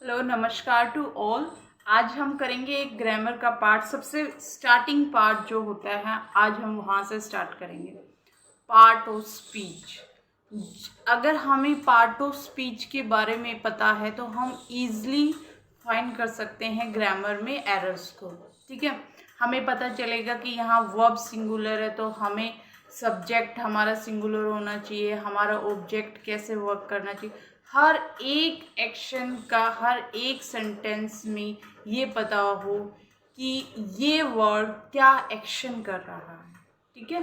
Hello नमस्कार to all. आज हम करेंगे एक ग्रामर का पार्ट, सबसे स्टार्टिंग पार्ट जो होता है आज हम वहाँ से स्टार्ट करेंगे। Part of speech. अगर हमें पार्ट ऑफ स्पीच के बारे में पता है तो हम इजीली फाइंड कर सकते हैं ग्रामर में एरर्स को। ठीक है, हमें पता चलेगा कि यहाँ वर्ब सिंगुलर है तो हमें सब्जेक्ट हमारा सिंगुलर होना चाहिए, हमारा ऑब्जेक्ट कैसे वर्क करना चाहिए, हर एक एक्शन का हर एक सेंटेंस में ये पता हो कि ये वर्ड क्या एक्शन कर रहा है। ठीक है,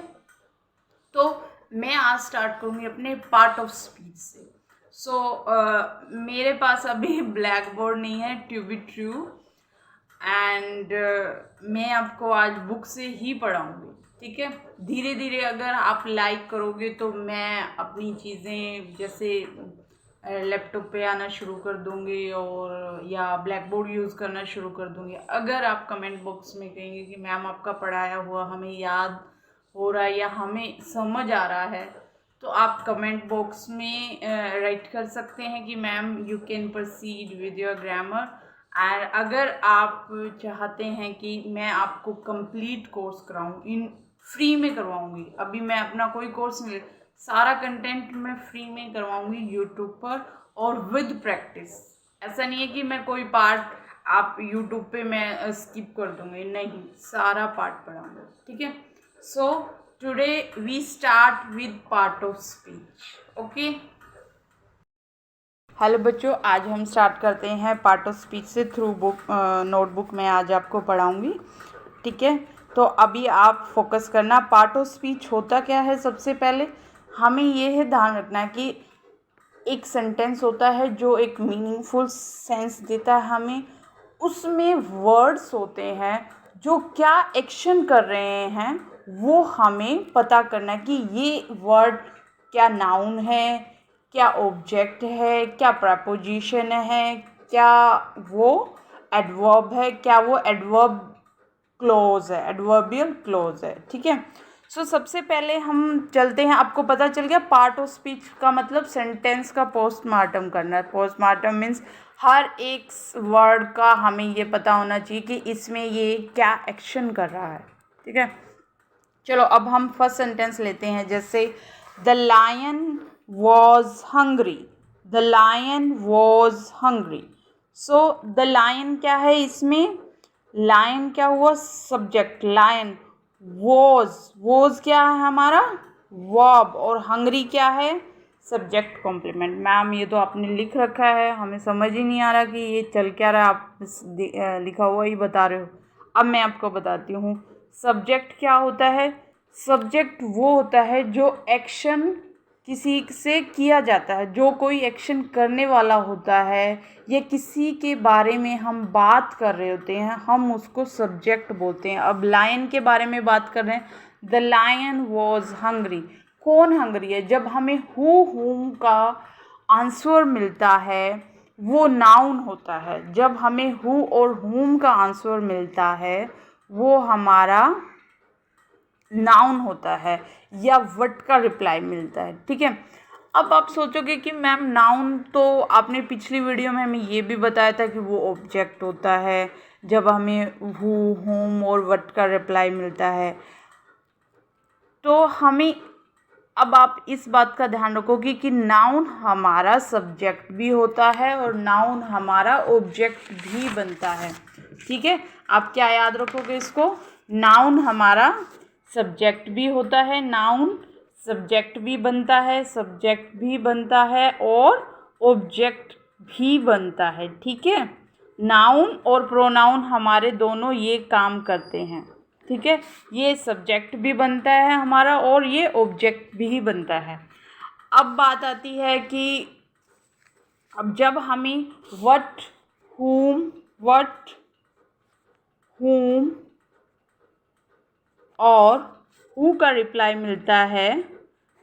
तो मैं आज स्टार्ट करूँगी अपने पार्ट ऑफ स्पीच से। मेरे पास अभी ब्लैक बोर्ड नहीं है, टू बी ट्रू, एंड मैं आपको आज बुक से ही पढ़ाऊँगी। ठीक है, धीरे धीरे अगर आप लाइक करोगे तो मैं अपनी चीज़ें जैसे लैपटॉप पे आना शुरू कर दूँगी और या ब्लैक बोर्ड यूज़ करना शुरू कर दूँगी। अगर आप कमेंट बॉक्स में कहेंगे कि मैम आपका पढ़ाया हुआ हमें याद हो रहा है या हमें समझ आ रहा है, तो आप कमेंट बॉक्स में राइट कर सकते हैं कि ma'am you can proceed with your grammar. And अगर आप चाहते हैं कि मैं आपको कंप्लीट कोर्स कराऊँ, इन फ्री में करवाऊँगी, अभी मैं अपना कोई कोर्स नहीं, सारा कंटेंट मैं फ्री में करवाऊँगी यूट्यूब पर और विद प्रैक्टिस। ऐसा नहीं है कि मैं कोई पार्ट आप यूट्यूब पे मैं स्किप कर दूँगी, नहीं, सारा पार्ट पढ़ाऊँगी। ठीक है, so today we start with part of speech. Okay, hello बच्चों, आज हम स्टार्ट करते हैं पार्ट ऑफ स्पीच से थ्रू बुक नोटबुक में आज आपको पढ़ाऊँगी। ठीक है, तो अभी आप फोकस करना। पार्ट ऑफ स्पीच होता क्या है, सबसे पहले हमें ये है ध्यान रखना है कि एक सेंटेंस होता है जो एक मीनिंगफुल सेंस देता है हमें, उसमें वर्ड्स होते हैं जो क्या एक्शन कर रहे हैं वो हमें पता करना है कि ये वर्ड क्या नाउन है, क्या ऑब्जेक्ट है, क्या प्रपोजिशन है, क्या वो एडवर्ब है, क्या वो एडवर्ब क्लोज है, एडवर्बियल क्लोज है। ठीक है, सबसे पहले हम चलते हैं। आपको पता चल गया पार्ट ऑफ स्पीच का मतलब सेंटेंस का पोस्टमार्टम करना है। पोस्टमार्टम मीन्स हर एक वर्ड का हमें ये पता होना चाहिए कि इसमें ये क्या एक्शन कर रहा है। ठीक है, चलो अब हम फर्स्ट सेंटेंस लेते हैं। जैसे the lion was hungry, the lion was hungry. The lion क्या है इसमें, लायन क्या हुआ, सब्जेक्ट, लायन। वॉज क्या है हमारा, वर्ब, और हंग्री क्या है, सब्जेक्ट कॉम्प्लीमेंट। मैम ये तो आपने लिख रखा है, हमें समझ ही नहीं आ रहा कि ये चल क्या रहा है, आप लिखा हुआ ही बता रहे हो। अब मैं आपको बताती हूँ सब्जेक्ट क्या होता है। सब्जेक्ट वो होता है जो एक्शन किसी से किया जाता है, जो कोई एक्शन करने वाला होता है या किसी के बारे में हम बात कर रहे होते हैं, हम उसको सब्जेक्ट बोलते हैं। अब लायन के बारे में बात कर रहे हैं, द लायन वॉज हंग्री। कौन हंग्री है, जब हमें हुम का आंसर मिलता है वो नाउन होता है। जब हमें हु और हुम का आंसर मिलता है वो हमारा नाउन होता है, या व्हाट का रिप्लाई मिलता है। ठीक है, अब आप सोचोगे कि मैम नाउन तो आपने पिछली वीडियो में हमें ये भी बताया था कि वो ऑब्जेक्ट होता है जब हमें हु, होम और व्हाट का रिप्लाई मिलता है। तो हमें अब आप इस बात का ध्यान रखोगे कि नाउन हमारा सब्जेक्ट भी होता है और नाउन हमारा ऑब्जेक्ट भी बनता है। ठीक है, आप क्या याद रखोगे इसको, नाउन हमारा सब्जेक्ट भी होता है, नाउन सब्जेक्ट भी बनता है, सब्जेक्ट भी बनता है और ऑब्जेक्ट भी बनता है। ठीक है, नाउन और प्रोनाउन हमारे दोनों ये काम करते हैं। ठीक है, ये सब्जेक्ट भी बनता है हमारा और ये ऑब्जेक्ट भी बनता है। अब बात आती है कि अब जब हमें व्हाट, हुम और हु का रिप्लाई मिलता है,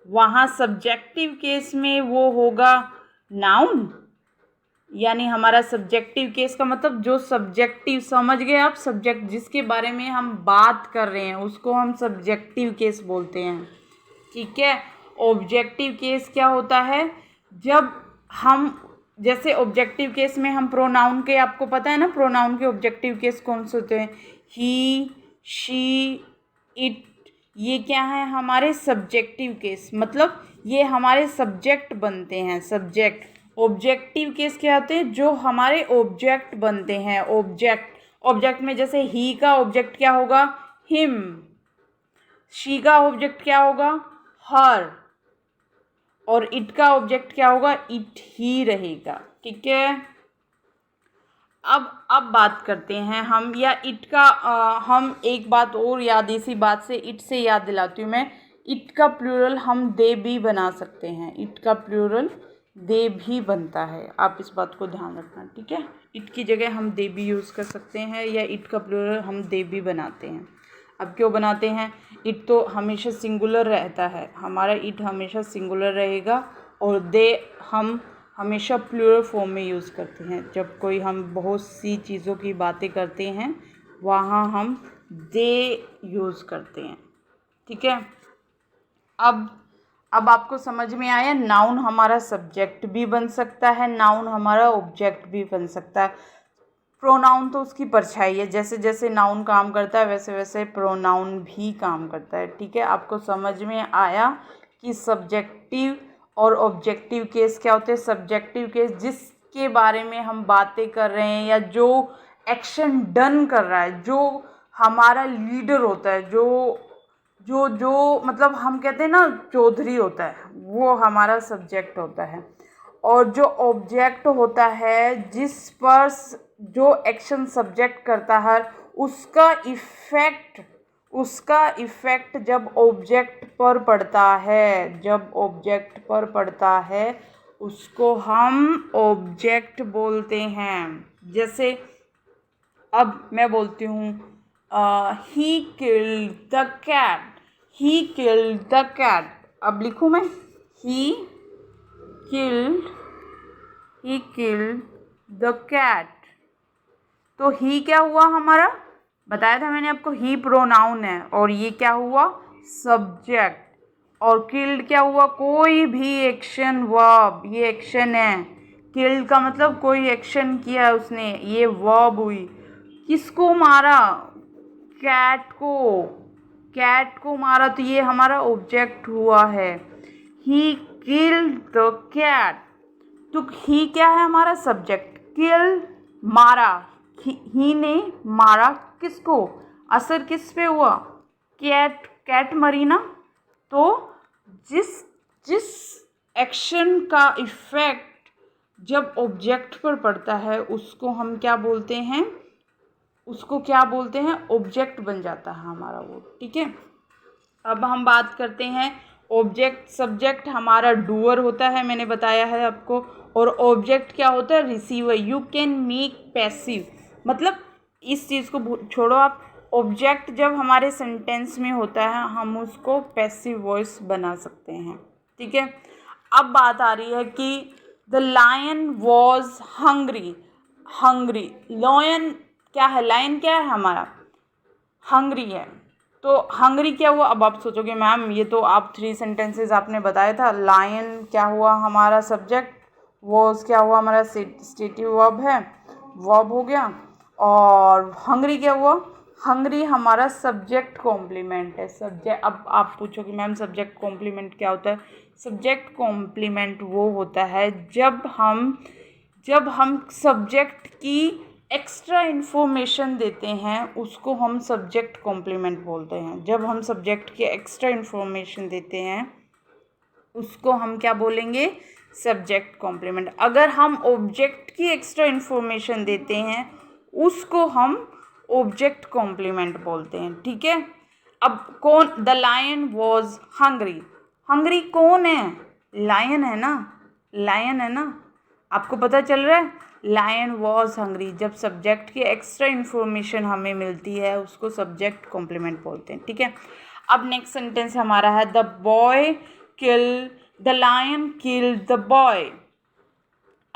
वहाँ सब्जेक्टिव केस में वो होगा नाउन, यानी हमारा सब्जेक्टिव केस का मतलब जो सब्जेक्टिव, समझ गए आप, सब्जेक्ट जिसके बारे में हम बात कर रहे हैं उसको हम सब्जेक्टिव केस बोलते हैं। ठीक है, ऑब्जेक्टिव केस क्या होता है, जब हम जैसे ऑब्जेक्टिव केस में हम प्रोनाउन के, आपको पता है ना प्रोनाउन के ऑब्जेक्टिव केस कौन से होते हैं, ही, शी, इट, ये क्या है हमारे सब्जेक्टिव केस, मतलब ये हमारे सब्जेक्ट बनते हैं, सब्जेक्ट। ऑब्जेक्टिव केस क्या होते हैं, जो हमारे ऑब्जेक्ट बनते हैं, ऑब्जेक्ट। ऑब्जेक्ट में जैसे ही का ऑब्जेक्ट क्या होगा, हिम, शी का ऑब्जेक्ट क्या होगा, हर, और इट का ऑब्जेक्ट क्या होगा, इट ही रहेगा। ठीक है, अब बात करते हैं हम, या इट का हम एक बात और याद, इसी बात से इट से याद दिलाती हूँ मैं, इट का प्लूरल हम दे भी बना सकते हैं, इट का प्लूरल दे भी बनता है, आप इस बात को ध्यान रखना। ठीक है, इट की जगह हम दे भी यूज़ कर सकते हैं, या इट का प्लूरल हम दे भी बनाते हैं। अब क्यों बनाते हैं, इट तो हमेशा सिंगुलर रहता है, हमारा इट हमेशा सिंगुलर रहेगा, और दे हम हमेशा प्लूरल फॉर्म में यूज़ करते हैं। जब कोई हम बहुत सी चीज़ों की बातें करते हैं वहाँ हम दे यूज़ करते हैं। ठीक है, अब आपको समझ में आया, नाउन हमारा सब्जेक्ट भी बन सकता है, नाउन हमारा ऑब्जेक्ट भी बन सकता है। प्रोनाउन तो उसकी परछाई है, जैसे जैसे नाउन काम करता है वैसे वैसे प्रोनाउन भी काम करता है। ठीक है, आपको समझ में आया कि सब्जेक्टिव और ऑब्जेक्टिव केस क्या होते हैं। सब्जेक्टिव केस जिसके बारे में हम बातें कर रहे हैं, या जो एक्शन डन कर रहा है, जो हमारा लीडर होता है, जो जो जो मतलब हम कहते हैं ना चौधरी होता है, वो हमारा सब्जेक्ट होता है। और जो ऑब्जेक्ट होता है, जिस पर जो एक्शन सब्जेक्ट करता है, उसका इफ़ेक्ट जब ऑब्जेक्ट पर पड़ता है, जब ऑब्जेक्ट पर पड़ता है उसको हम ऑब्जेक्ट बोलते हैं। जैसे अब मैं बोलती हूँ he killed the cat, he killed the cat. अब लिखूँ मैं, ही किल्ड द कैट। तो ही क्या हुआ हमारा, बताया था मैंने आपको, ही प्रोनाउन है, और ये क्या हुआ, सब्जेक्ट। और किल्ड क्या हुआ, कोई भी एक्शन, वर्ब, ये एक्शन है। किल्ड का मतलब कोई एक्शन किया उसने, ये वर्ब हुई। किसको मारा, कैट को मारा, तो ये हमारा ऑब्जेक्ट हुआ है। ही किल्ड द कैट, तो ही क्या है हमारा सब्जेक्ट, किल मारा, ही ने मारा किसको, असर किस पे हुआ, कैट मरी ना। तो जिस एक्शन का इफेक्ट जब ऑब्जेक्ट पर पड़ता है उसको हम क्या बोलते हैं, ऑब्जेक्ट बन जाता है हमारा वो। ठीक है, अब हम बात करते हैं ऑब्जेक्ट। सब्जेक्ट हमारा डूअर होता है, मैंने बताया है आपको, और ऑब्जेक्ट क्या होता है, receiver. You can make passive, मतलब इस चीज़ को छोड़ो आप, ऑब्जेक्ट जब हमारे सेंटेंस में होता है हम उसको पैसिव वॉइस बना सकते हैं। ठीक है, अब बात आ रही है कि the lion was hungry. Lion क्या है, लायन क्या है हमारा, हंग्री है। तो हंग्री क्या हुआ, अब आप सोचोगे मैम ये तो आप 3 सेंटेंसेस आपने बताया था, लायन क्या हुआ हमारा सब्जेक्ट, वॉज क्या हुआ हमारा स्टेटिव वर्ब है, वर्ब हो गया, और हंग्री क्या हुआ, हंग्री हमारा सब्जेक्ट कॉम्प्लीमेंट है। सब्जेक्ट, अब आप पूछोगे मैम सब्जेक्ट कॉम्प्लीमेंट क्या होता है। सब्जेक्ट कॉम्प्लीमेंट वो होता है जब हम सब्जेक्ट की एक्स्ट्रा इन्फॉर्मेशन देते हैं उसको हम सब्जेक्ट कॉम्प्लीमेंट बोलते हैं। जब हम सब्जेक्ट की एक्स्ट्रा इन्फॉर्मेशन देते हैं उसको हम क्या बोलेंगे, सब्जेक्ट कॉम्प्लीमेंट। अगर हम ऑब्जेक्ट की एक्स्ट्रा इन्फॉर्मेशन देते हैं उसको हम ऑब्जेक्ट कॉम्प्लीमेंट बोलते हैं। ठीक है, अब कौन, the lion was hungry, hungry कौन है, लायन है ना, आपको पता चल रहा है, लायन वॉज हंग्री। जब सब्जेक्ट की एक्स्ट्रा इन्फॉर्मेशन हमें मिलती है उसको सब्जेक्ट कॉम्प्लीमेंट बोलते हैं। ठीक है, अब नेक्स्ट सेंटेंस हमारा है the lion killed the boy.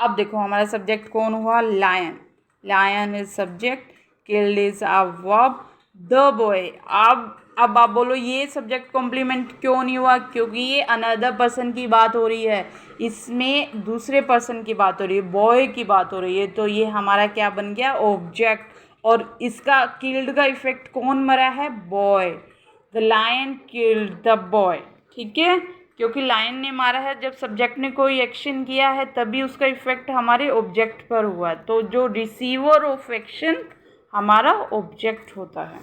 अब देखो हमारा सब्जेक्ट कौन हुआ, lion is subject, killed is a verb, the boy. अब अब आप बोलो ये सब्जेक्ट कॉम्प्लीमेंट क्यों नहीं हुआ, क्योंकि ये अनदर पर्सन की बात हो रही है, इसमें दूसरे पर्सन की बात हो रही है, बॉय की बात हो रही है, तो ये हमारा क्या बन गया, ऑब्जेक्ट। और इसका किल्ड का इफेक्ट कौन मरा है, boy. The lion killed the boy, ठीक है, क्योंकि लायन ने मारा है, जब सब्जेक्ट ने कोई एक्शन किया है तभी उसका इफेक्ट हमारे ऑब्जेक्ट पर हुआ है, तो जो रिसीवर ऑफ एक्शन हमारा ऑब्जेक्ट होता है,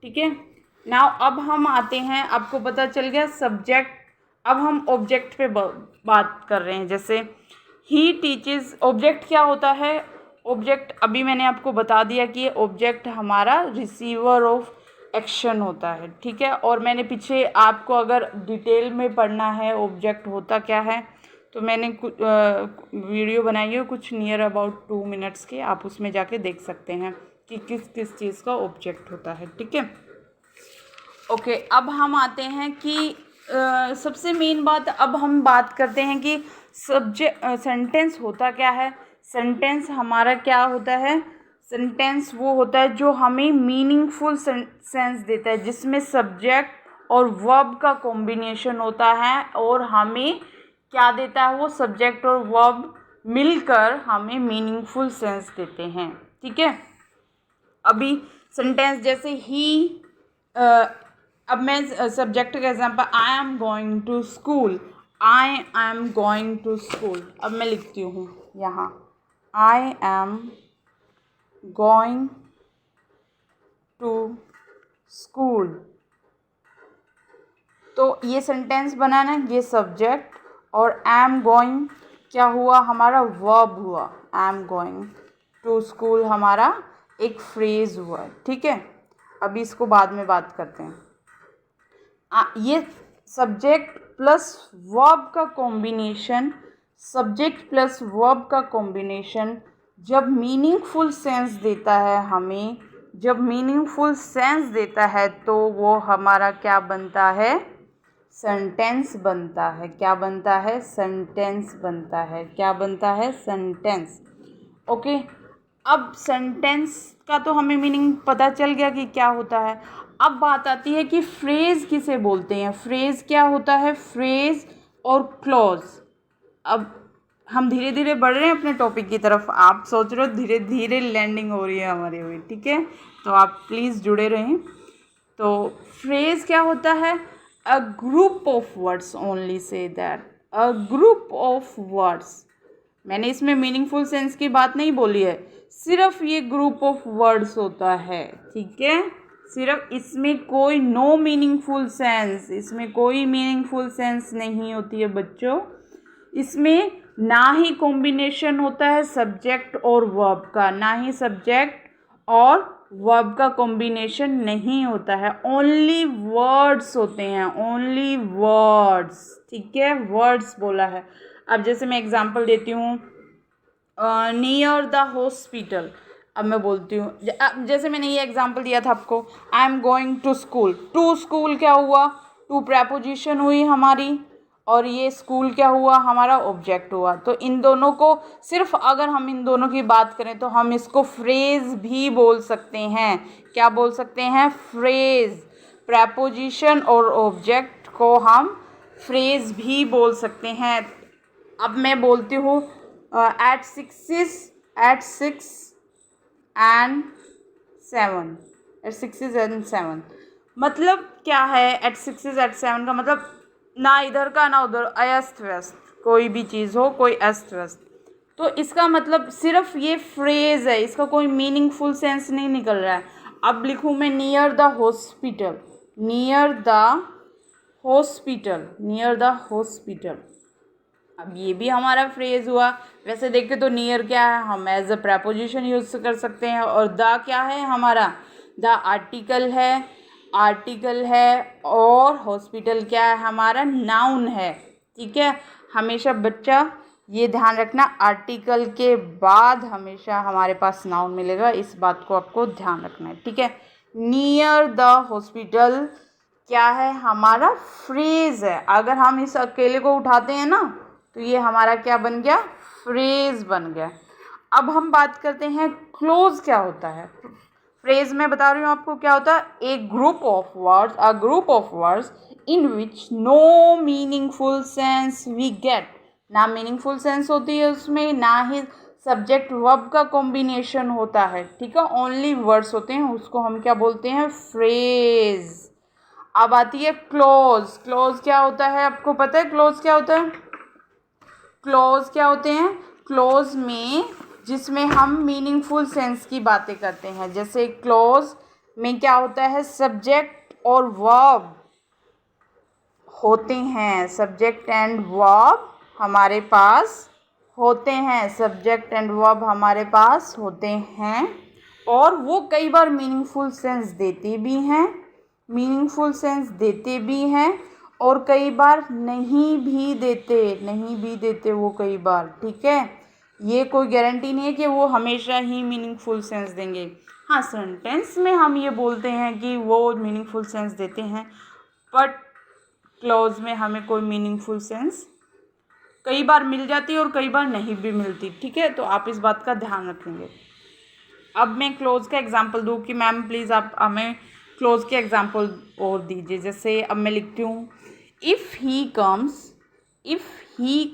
ठीक है। नाउ अब हम आते हैं, आपको पता चल गया सब्जेक्ट, अब हम ऑब्जेक्ट पे बात कर रहे हैं। जैसे ही टीचेस, ऑब्जेक्ट क्या होता है, ऑब्जेक्ट अभी मैंने आपको बता दिया कि ऑब्जेक्ट हमारा रिसीवर ऑफ एक्शन होता है, ठीक है। और मैंने पीछे आपको अगर डिटेल में पढ़ना है ऑब्जेक्ट होता क्या है, तो मैंने कुछ वीडियो बनाई है कुछ नियर अबाउट 2 मिनट्स के, आप उसमें जाके देख सकते हैं कि किस किस चीज़ का ऑब्जेक्ट होता है, ठीक है। ओके, अब हम आते हैं कि सबसे मेन बात, अब हम बात करते हैं कि सेंटेंस होता क्या है। सेंटेंस हमारा क्या होता है, सेंटेंस वो होता है जो हमें मीनिंगफुल सेंस देता है, जिसमें सब्जेक्ट और वर्ब का कॉम्बिनेशन होता है, और हमें क्या देता है, वो सब्जेक्ट और वर्ब मिलकर हमें मीनिंगफुल सेंस देते हैं, ठीक है। अभी सेंटेंस जैसे ही, अब मैं सब्जेक्ट का example, I am going to school, I am going to school. अब मैं लिखती हूँ यहाँ, I am going to school, तो ये सेंटेंस बनाना, ये सब्जेक्ट, और एम गोइंग क्या हुआ, हमारा वर्ब हुआ, एम गोइंग टू स्कूल हमारा एक फ्रेज हुआ, ठीक है। अभी इसको बाद में बात करते हैं। ये सब्जेक्ट प्लस वर्ब का कॉम्बिनेशन, सब्जेक्ट प्लस वर्ब का कॉम्बिनेशन जब मीनिंगफुल सेंस देता है हमें, जब मीनिंगफुल सेंस देता है तो वो हमारा क्या बनता है, सेंटेंस बनता है। क्या बनता है, सेंटेंस बनता है। क्या बनता है, सेंटेंस। ओके, अब सेंटेंस का तो हमें मीनिंग पता चल गया कि क्या होता है। अब बात आती है कि फ्रेज किसे बोलते हैं। फ्रेज क्या होता है, फ्रेज और क्लॉज। अब हम धीरे धीरे बढ़ रहे हैं अपने टॉपिक की तरफ, आप सोच रहे हो धीरे धीरे लैंडिंग हो रही है हमारी हुई, ठीक है, तो आप प्लीज़ जुड़े रहें। तो फ्रेज क्या होता है, a group of words, only say that, a group of words. मैंने इसमें मीनिंगफुल सेंस की बात नहीं बोली है, सिर्फ ये ग्रुप ऑफ वर्ड्स होता है, ठीक है, सिर्फ इसमें कोई नो मीनिंगफुल सेंस, इसमें कोई मीनिंगफुल सेंस नहीं होती है बच्चों। इसमें ना ही कॉम्बिनेशन होता है सब्जेक्ट और वर्ब का, ना ही सब्जेक्ट और वर्ब का कॉम्बिनेशन नहीं होता है, ओनली वर्ड्स होते हैं, ओनली वर्ड्स, ठीक है, वर्ड्स बोला है। अब जैसे मैं एग्जांपल देती हूँ, नियर द हॉस्पिटल। अब मैं बोलती हूँ, जैसे मैंने ये एग्जांपल दिया था आपको, I am going to school. To school क्या हुआ, टू प्रेपोजिशन हुई हमारी, और ये स्कूल क्या हुआ, हमारा ऑब्जेक्ट हुआ। तो इन दोनों को, सिर्फ अगर हम इन दोनों की बात करें तो हम इसको फ्रेज भी बोल सकते हैं। क्या बोल सकते हैं, फ्रेज। प्रेपोजिशन और ऑब्जेक्ट को हम फ्रेज भी बोल सकते हैं। अब मैं बोलती हूँ एट 6 and 7, एट 6 and 7, मतलब क्या है, एट 6 एट 7 का मतलब ना इधर का ना उधर, अस्त व्यस्त, कोई भी चीज़ हो, कोई अस्त व्यस्त। तो इसका मतलब सिर्फ ये फ्रेज है, इसका कोई मीनिंगफुल सेंस नहीं निकल रहा है। अब लिखूँ मैं near the hospital, near the hospital, near the hospital. अब ये भी हमारा फ्रेज हुआ। वैसे देखें तो नियर क्या है, हम एज अ प्रेपोजिशन यूज़ कर सकते हैं, और द क्या है हमारा, द आर्टिकल है, आर्टिकल है, और हॉस्पिटल क्या है हमारा, नाउन है, ठीक है। हमेशा बच्चा ये ध्यान रखना, आर्टिकल के बाद हमेशा हमारे पास नाउन मिलेगा, इस बात को आपको ध्यान रखना है, ठीक है। नियर द हॉस्पिटल क्या है, हमारा फ्रेज है। अगर हम इस अकेले को उठाते हैं ना तो ये हमारा क्या बन गया, फ्रेज बन गया। अब हम बात करते हैं क्लोज क्या होता है। फ्रेज मैं बता रही हूँ आपको क्या होता है, a group of words in which no meaningful sense we get. ना मीनिंगफुल सेंस होती है उसमें, ना ही सब्जेक्ट वर्ब का कॉम्बिनेशन होता है, ठीक है, ओनली वर्ड्स होते हैं, उसको हम क्या बोलते हैं, फ्रेज। अब आती है क्लोज। क्लोज क्या होता है, आपको पता है क्लोज क्या होता है? क्लोज क्या होते हैं? क्लोज में जिसमें हम मीनिंगफुल सेंस की बातें करते हैं, जैसे क्लोज में क्या होता है, सब्जेक्ट और वर्ब होते हैं, सब्जेक्ट एंड वर्ब हमारे पास होते हैं, सब्जेक्ट एंड वर्ब हमारे पास होते हैं, और वो कई बार मीनिंगफुल सेंस देते भी हैं, मीनिंगफुल सेंस देते भी हैं, और कई बार नहीं भी देते वो कई बार, ठीक है। ये कोई गारंटी नहीं है कि वो हमेशा ही मीनिंगफुल सेंस देंगे। हाँ, सेंटेंस में हम ये बोलते हैं कि वो मीनिंगफुल सेंस देते हैं, बट क्लॉज में हमें कोई मीनिंगफुल सेंस कई बार मिल जाती है और कई बार नहीं भी मिलती, ठीक है, तो आप इस बात का ध्यान रखेंगे। अब मैं क्लोज का एग्जांपल दूँ कि मैम प्लीज़ आप हमें क्लोज के एग्जांपल और दीजिए। जैसे अब मैं लिखती हूँ, if he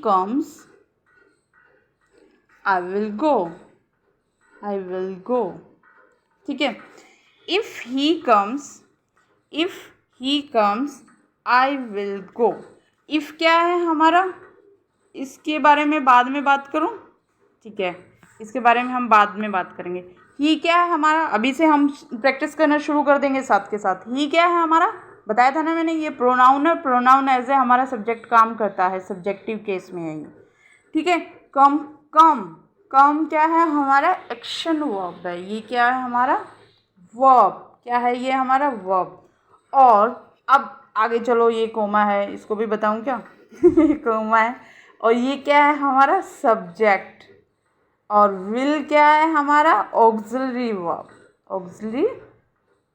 comes I will go, ठीक है। If he comes I will go. If क्या है हमारा, इसके बारे में बाद में बात करूं, ठीक है, इसके बारे में हम बाद में बात करेंगे। ही क्या है हमारा, अभी से हम प्रैक्टिस करना शुरू कर देंगे साथ के साथ। ही क्या है हमारा, बताया था ना मैंने, ये प्रोनाउन है, प्रोनाउन एज ए हमारा सब्जेक्ट काम करता है, सब्जेक्टिव केस में है ये, ठीक है। कम कम क्या है हमारा, एक्शन वर्ब है, ये क्या है हमारा, वर्ब, क्या है ये हमारा वर्ब। और अब आगे चलो, ये कोमा है, इसको भी बताऊं क्या कोमा है, और ये क्या है हमारा, सब्जेक्ट, और विल क्या है हमारा, ऑक्सिलरी वर्ब, ऑक्सिलरी,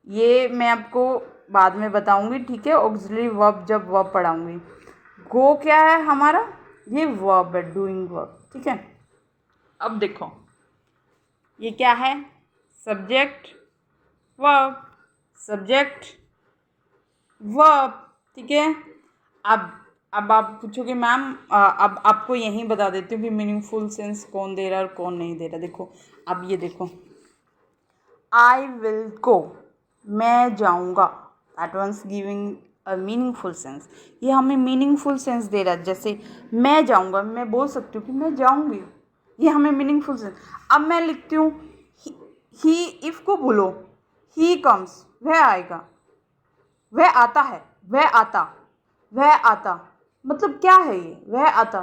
ये मैं आपको बाद में बताऊंगी, ठीक है, ऑक्सिलरी वर्ब जब वर्ब पढ़ाऊंगी। गो क्या है हमारा, ये वर्ब है, डूइंग वर्ब, ठीक है। अब देखो, ये क्या है, सब्जेक्ट वर्ब, सब्जेक्ट वर्ब, ठीक है। अब आप पूछोगे मैम, अब आपको यहीं बता देती हूँ कि मीनिंगफुल सेंस कौन दे रहा है और कौन नहीं दे रहा। देखो, अब ये देखो, आई विल गो, मैं जाऊँगा, that once giving a meaningful sense, ये हमें मीनिंगफुल सेंस दे रहा है। जैसे मैं जाऊँगा, मैं बोल सकती हूँ कि मैं जाऊँगी, ये हमें मीनिंगफुल सेंस। अब मैं लिखती हूँ ही, इफ़ को भूलो, ही कम्स, वह आएगा, वह आता है, वह आता, मतलब क्या है ये, वह आता।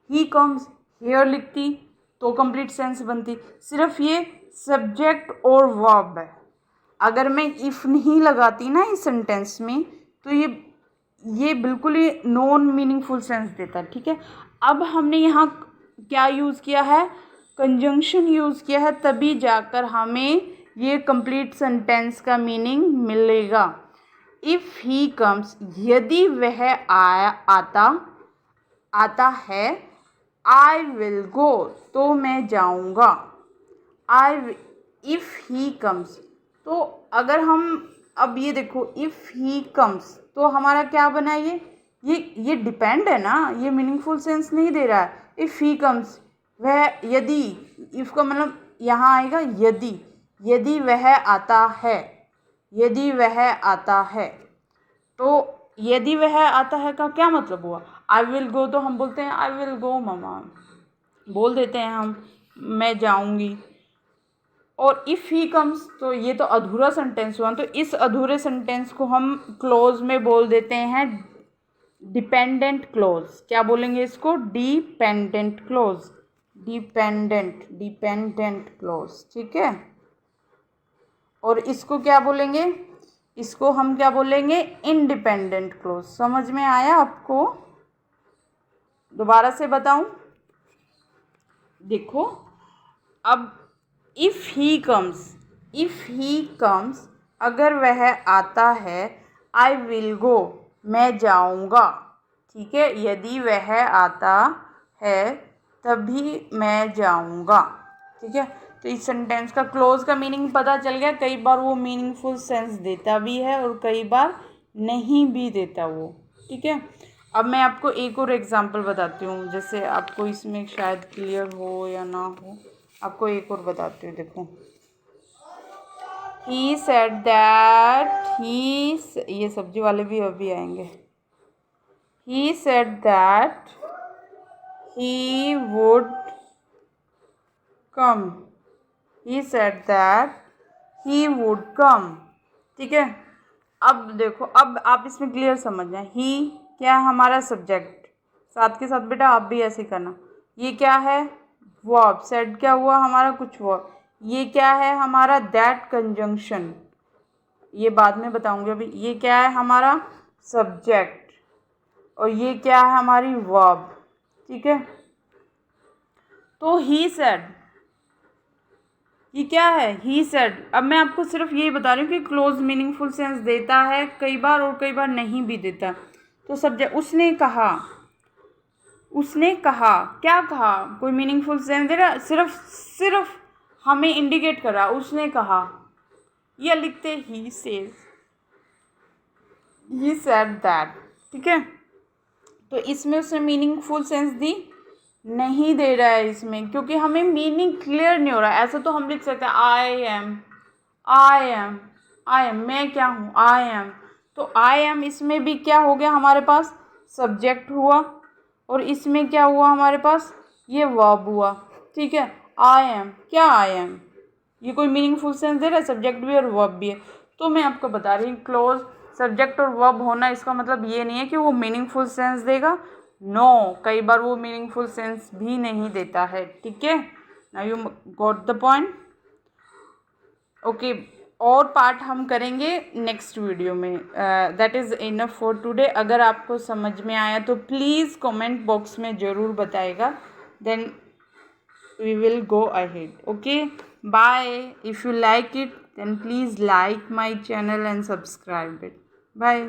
ही कम्स, हेयर लिखती तो कंप्लीट सेंस बनती, सिर्फ ये सब्जेक्ट और वर्ब है। अगर मैं इफ़ नहीं लगाती ना इस सेंटेंस में, तो ये बिल्कुल ही नॉन मीनिंगफुल सेंस देता है, ठीक है। अब हमने यहाँ क्या यूज़ किया है, कंजंक्शन यूज़ किया है, तभी जाकर हमें ये कंप्लीट सेंटेंस का मीनिंग मिलेगा। इफ़ ही कम्स, यदि वह आता है, आई विल गो, तो मैं जाऊँगा, इफ़ ही कम्स, तो अगर हम अब ये देखो, इफ़ ही कम्स, तो हमारा क्या बना, ये डिपेंड है ना, ये मीनिंगफुल सेंस नहीं दे रहा है। इफ़ ही कम्स, वह, यदि, इफ़ का मतलब यहाँ आएगा यदि वह आता है, यदि वह आता है, तो यदि वह आता है का क्या मतलब हुआ, आई विल गो, तो हम बोलते हैं आई विल गो ममा, बोल देते हैं हम, मैं जाऊंगी। और इफ़ ही कम्स, तो ये तो अधूरा सेंटेंस हुआ, तो इस अधूरे सेंटेंस को हम क्लोज में बोल देते हैं डिपेंडेंट क्लोज। क्या बोलेंगे इसको, डिपेंडेंट क्लोज, डिपेंडेंट क्लोज, ठीक है। और इसको क्या बोलेंगे, इसको हम क्या बोलेंगे, इंडिपेंडेंट क्लोज। समझ में आया आपको, दोबारा से बताऊं, देखो, अब इफ़ ही कम्स, अगर वह आता है, आई विल गो, मैं जाऊंगा, ठीक है, यदि वह आता है तभी मैं जाऊंगा, ठीक है। तो इस सेंटेंस का क्लोज का मीनिंग पता चल गया। कई बार वो मीनिंगफुल सेंस देता भी है और कई बार नहीं भी देता वो, ठीक है। अब मैं आपको एक और एग्जांपल बताती हूँ, जैसे आपको इसमें शायद क्लियर हो या ना हो, आपको एक और बताती हूँ। देखो, ही सेड दैट ये सब्जी वाले भी अभी आएंगे। He said that he would come, he said that he would come, ठीक है। अब देखो, अब आप इसमें क्लियर समझ जाए। ही क्या है? हमारा सब्जेक्ट। साथ के साथ बेटा आप भी ऐसे करना। ये क्या है? वर्ब। सेड क्या हुआ? हमारा कुछ वर्ब। ये क्या है? हमारा दैट कंजंक्शन, ये बाद में बताऊंगी अभी। ये क्या है? हमारा सब्जेक्ट। और ये क्या है? हमारी वर्ब, ठीक है। तो ही सेड, ये क्या है? He said. अब मैं आपको सिर्फ यही बता रही हूँ कि क्लोज मीनिंगफुल सेंस देता है कई बार और कई बार नहीं भी देता। तो सब्जेक्ट, उसने कहा, उसने कहा, क्या कहा? कोई मीनिंगफुल सेंस दे रहा, सिर्फ हमें इंडिकेट कर रहा, उसने कहा। या लिखते he says, he said that, ठीक है। तो इसमें उसने मीनिंगफुल सेंस दी नहीं दे रहा है इसमें, क्योंकि हमें मीनिंग क्लियर नहीं हो रहा है। ऐसा तो हम लिख सकते हैं I am, I am, I am, मैं क्या हूँ? I am. तो आई एम इसमें भी क्या हो गया हमारे पास? सब्जेक्ट हुआ। और इसमें क्या हुआ हमारे पास? ये वर्ब हुआ, ठीक है। आई एम, क्या आई एम? ये कोई मीनिंगफुल सेंस दे रहा है, सब्जेक्ट भी और वर्ब भी है। तो मैं आपको बता रही हूँ, क्लोज सब्जेक्ट और वर्ब होना इसका मतलब ये नहीं है कि वो मीनिंगफुल सेंस देगा। नो, कई बार वो मीनिंगफुल सेंस भी नहीं देता है, ठीक है। Now you got the point, okay. और पार्ट हम करेंगे नेक्स्ट वीडियो में। That is enough for today. अगर आपको समझ में आया तो प्लीज़ कमेंट बॉक्स में ज़रूर बताइएगा, then we will go ahead. Okay, bye. If you like it, then please like my channel and subscribe it. Bye.